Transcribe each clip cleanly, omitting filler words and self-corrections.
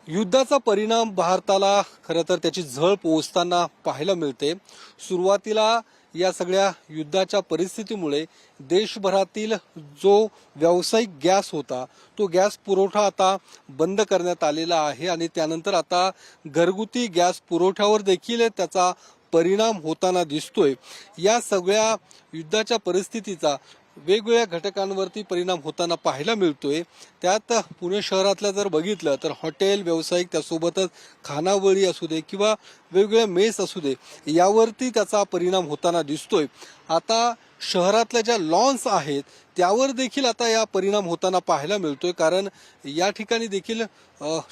युद्धाचा परिणाम भारताला खरं तर त्याची झळ पोहोचताना पाहायला मिळते। सुरुवातीला या सगळ्या युद्धाच्या परिस्थितीमुळे देशभरातील जो व्यावसायिक गॅस होता तो गॅस पुरवठा आता बंद करण्यात आलेला आहे आणि त्यानंतर आता घरगुती गॅस पुरवठ्यावर देखील त्याचा परिणाम होताना दिसतोय। या सगळ्या युद्धाच्या परिस्थितीचा वेगवेगळ्या घटकांवरती परिणाम होताना पाहायला मिळतोय। त्यात पुणे शहरातलं जर बघितलं तर हॉटेल व्यावसायिक त्यासोबतच खानावळी असू दे किंवा वेगवेगळ्या मेस असू दे यावरती त्याचा परिणाम होताना दिसतोय। आता शहरातल्या ज्या लॉन्स आहेत त्यावर देखील आता या परिणाम होताना पाहायला मिळतोय, कारण या ठिकाणी देखील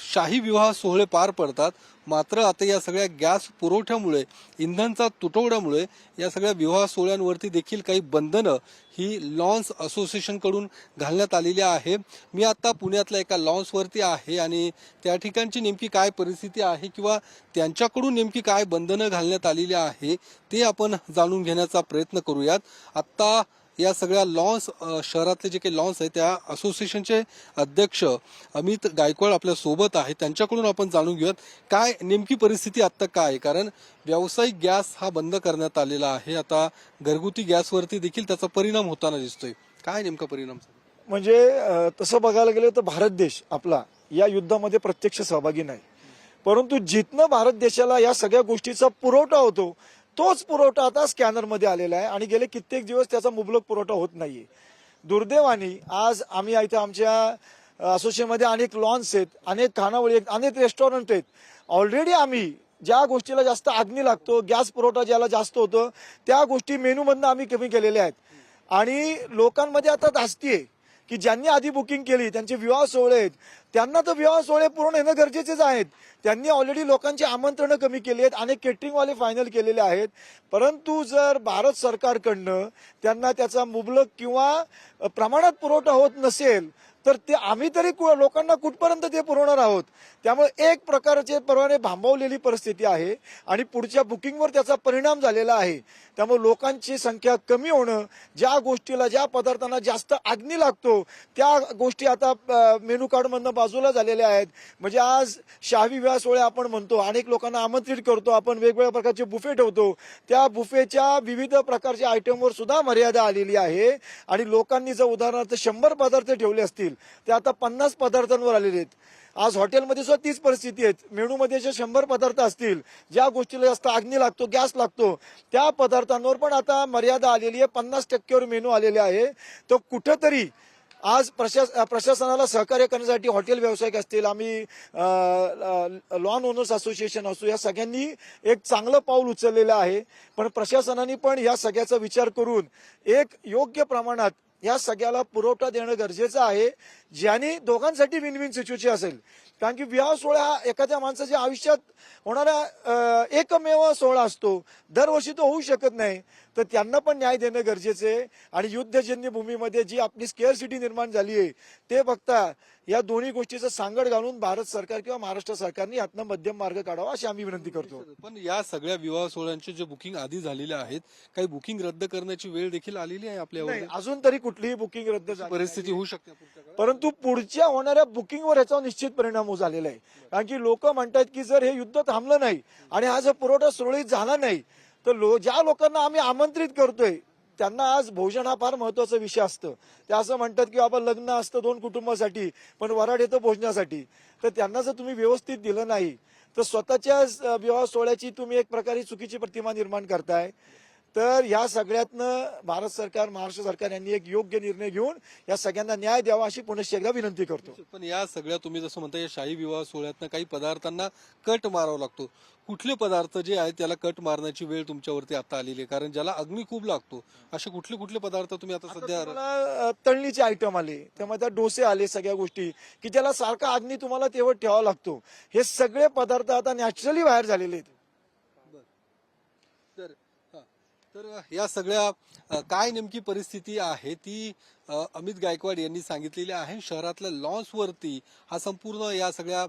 शाही विवाह सोहळे पार पडतात। मात्र आता या सगळ्या गॅस पुरवठ्यामुळे इंधनचा तुटवड्यामुळे या सगळ्या विवाह सोहळ्यांवरती देखील काही बंधनं ही लॉन्स असोसिएशन कडून घालण्यात आलेली आहे। मी आता पुण्यातल्या एका लॉन्सवरती आहे आणि त्या ठिकाणची नेमकी काय परिस्थिती आहे किंवा त्यांच्याकडून नेमकी काय बंधनं घालण्यात आलेली आहे ते आपण जाणून घेण्याचा प्रयत्न करूयात। आता या सगळ्या लॉन्स शहरातले जे काही लॉन्स आहेत त्या असोसिएशनचे अध्यक्ष अमित गायकवाड आपल्या सोबत आहेत, त्यांच्याकडून आपण जाणून घेऊयात काय नेमकी परिस्थिती आता काय, कारण व्यावसायिक गॅस हा बंद करण्यात आलेला आहे। आता घरगुती गॅसवरती देखील त्याचा परिणाम होताना दिसतोय। काय नेमका परिणाम? म्हणजे तसं बघायला गेलं तर भारत देश आपला या युद्धामध्ये प्रत्यक्ष सहभागी नाही, परंतु जिथनं भारत देशाला या सगळ्या गोष्टीचा पुरवठा होतो तोच पुरवठा आता स्कॅनरमध्ये आलेला आहे आणि गेले कित्येक दिवस त्याचा मुबलक पुरवठा होत नाहीये। दुर्दैवाने आज आम्ही इथं आमच्या असोसिएशनमध्ये अनेक लॉन्स आहेत, अनेक खानावळी आहेत, अनेक रेस्टॉरंट आहेत। ऑलरेडी आम्ही ज्या गोष्टीला जास्त अग्नी लागतो, गॅस पुरवठा ज्याला जास्त होतो त्या गोष्टी मेनूमधनं आम्ही कमी केलेल्या आहेत आणि लोकांमध्ये आता धास्ती आहे की ज्यांनी आधी बुकिंग केली त्यांचे विवाह सोहळे आहेत त्यांना तर विवाह सोहळे पूर्ण येणं गरजेचेच आहेत। त्यांनी ऑलरेडी लोकांची आमंत्रणं कमी केली आहेत, अनेक केटरिंगवाले फायनल केलेले आहेत, परंतु जर भारत सरकारकडनं त्यांना त्याचा मुबलक किंवा प्रमाणात पुरवठा होत नसेल तर ते आम्ही तरी लोकांना कुठपर्यंत ते पुरवणार आहोत। त्यामुळे एक प्रकारचे परवाने भांबवलेली परिस्थिती आहे आणि पुढच्या बुकिंगवर त्याचा परिणाम झालेला आहे। त्यामुळे लोकांची संख्या कमी होणं, ज्या गोष्टीला ज्या पदार्थांना जास्त अग्नी लागतो त्या गोष्टी आता मेनू कार्डमधनं बाजूला झालेल्या आहेत। म्हणजे आज शाही विवाह सोहळे आपण म्हणतो, अनेक लोकांना आमंत्रित करतो आपण, वेगवेगळ्या प्रकारचे बुफे ठेवतो, त्या बुफेच्या विविध प्रकारच्या आयटमवर सुद्धा मर्यादा आलेली आहे आणि लोकांनी जर उदाहरणार्थ 100 पदार्थ ठेवले असतील ते आता 50 पदार्थांवर आलेले आहेत। आज हॉटेलमध्ये सुद्धा तीच परिस्थिती आहे। मेनूमध्ये जे 100 पदार्थ असतील, ज्या गोष्टीला जास्त अग्नी लागतो, गॅस लागतो, त्या पदार्थांवर पण आता मर्यादा आलेली आहे। 50% मेनू आलेले आहे। तर कुठंतरी आज प्रशासनाला सहकार्य करण्यासाठी हॉटेल व्यावसायिक असतील, आम्ही लॉन ओनर्स असोसिएशन असो, या सगळ्यांनी एक चांगलं पाऊल उचललेलं आहे। पण प्रशासनाने पण या सगळ्याचा विचार करून एक योग्य प्रमाणात या सगळ्याला पुरवठा देणं गरजेचं आहे, ज्याने दोघांसाठी विन विन सिच्युएशन असेल। कारण की विवाह सोहळा हा एखाद्या माणसाच्या आयुष्यात होणारा एकमेव सोहळा असतो, दरवर्षी तो होऊ शकत नाही, तर त्यांना पण न्याय देणं गरजेचं आहे। आणि युद्धजन्य भूमीमध्ये जी आपली स्केअरसिटी निर्माण झाली आहे ते बघता या दोन्ही गोष्टीचं सांगड घालून भारत सरकार किंवा महाराष्ट्र सरकारने यातनं मध्यम मार्ग काढावा अशी आम्ही विनंती करतो। पण या सगळ्या विवाह सोहळ्यांचे जे बुकिंग आधी झालेले आहेत काही बुकिंग रद्द करण्याची वेळ देखील आलेली आहे आपल्यावर? अजून तरी कुठलीही बुकिंग रद्द झाली परिस्थिती होऊ शकते पुढच्या काळात? परंतु पुढच्या होणाऱ्या बुकिंगवर याचा निश्चित परिणाम झालेला आहे। कारण की लोक म्हणतात की जर हे युद्ध थांबलं नाही आणि हा जर पुरवठा सुरळीत झाला नाही तर ज्या लोकांना आम्ही आमंत्रित करतोय त्यांना आज भोजन हा फार महत्वाचा विषय असतं। ते असं म्हणतात की बाबा लग्न असतं 2 कुटुंबासाठी पण वराड येतं भोजनासाठी, तर त्यांना जर तुम्ही व्यवस्थित दिलं नाही तर स्वतःच्या विवाह सोहळ्याची तुम्ही एक प्रकारे चुकीची प्रतिमा निर्माण करताय। तर या सगळ्यातनं भारत सरकार, महाराष्ट्र सरकार यांनी एक योग्य निर्णय घेऊन या सगळ्यांना न्याय द्यावा अशी पुनश्च एकदा विनंती करतो। पण या सगळ्या तुम्ही जसं म्हणता या शाही विवाह सोहळ्यातनं काही पदार्थांना कट मारावा लागतो, कुठले पदार्थ जे आहेत त्याला कट मारण्याची वेळ तुमच्यावरती आता आलेली आहे? कारण ज्याला अग्नी खूप लागतो असे कुठले कुठले पदार्थ तुम्ही आता सध्या? तळणीचे आयटम आले, त्यामध्ये डोसे आले, सगळ्या गोष्टी की ज्याला सारखा अग्नी तुम्हाला तेवढ ठेवावा लागतो, हे सगळे पदार्थ आता नॅचरली बाहेर झालेले आहेत। तर या सगळ्या काय नेमकी परिस्थिती आहे ती अमित गायकवाड यांनी सांगितलेले आहे. शहरातल्या लॉन्सवरती हा संपूर्ण या सगळ्या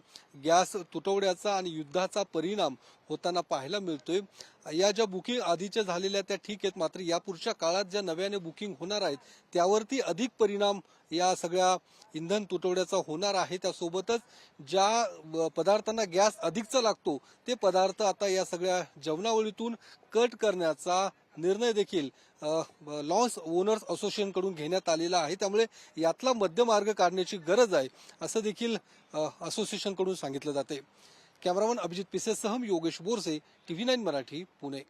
गॅस तुटवड्याचा आणि युद्धाचा परिणाम होताना पाहायला मिळतोय. या ज्या बुकिंग आधीच्या झालेल्या त्या ठीक आहेत, मात्र यापुढच्या काळात ज्या नव्याने बुकिंग होणार आहेत त्यावरती अधिक परिणाम या सगळ्या इंधन तुटवड्याचा होणार आहे. त्यासोबतच ज्या पदार्थांना गॅस अधिकचा लागतो ते पदार्थ आता या सगळ्या जेवणावळीतून कट करण्याचा निर्णय देखील लॉन्स ओनर्स असोसिएशन कडून घेण्यात आलेला आहे. त्यामुळे यातला मध्यमार्ग काढण्याची गरज आहे असं देखील असोसिएशन कडून सांगितलं जाते. कॅमेरामन अभिजित पिसेसह योगेश बोरसे, TV9 मराठी, पुणे.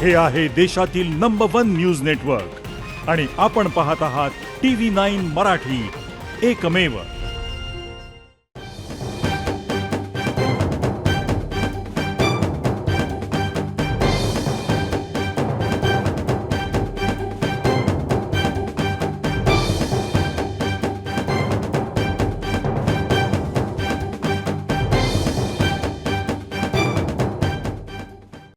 हे आहे देशातील नंबर 1 न्यूज नेटवर्क आणि आपण पाहत आहात TV9 मराठी, एकमेव.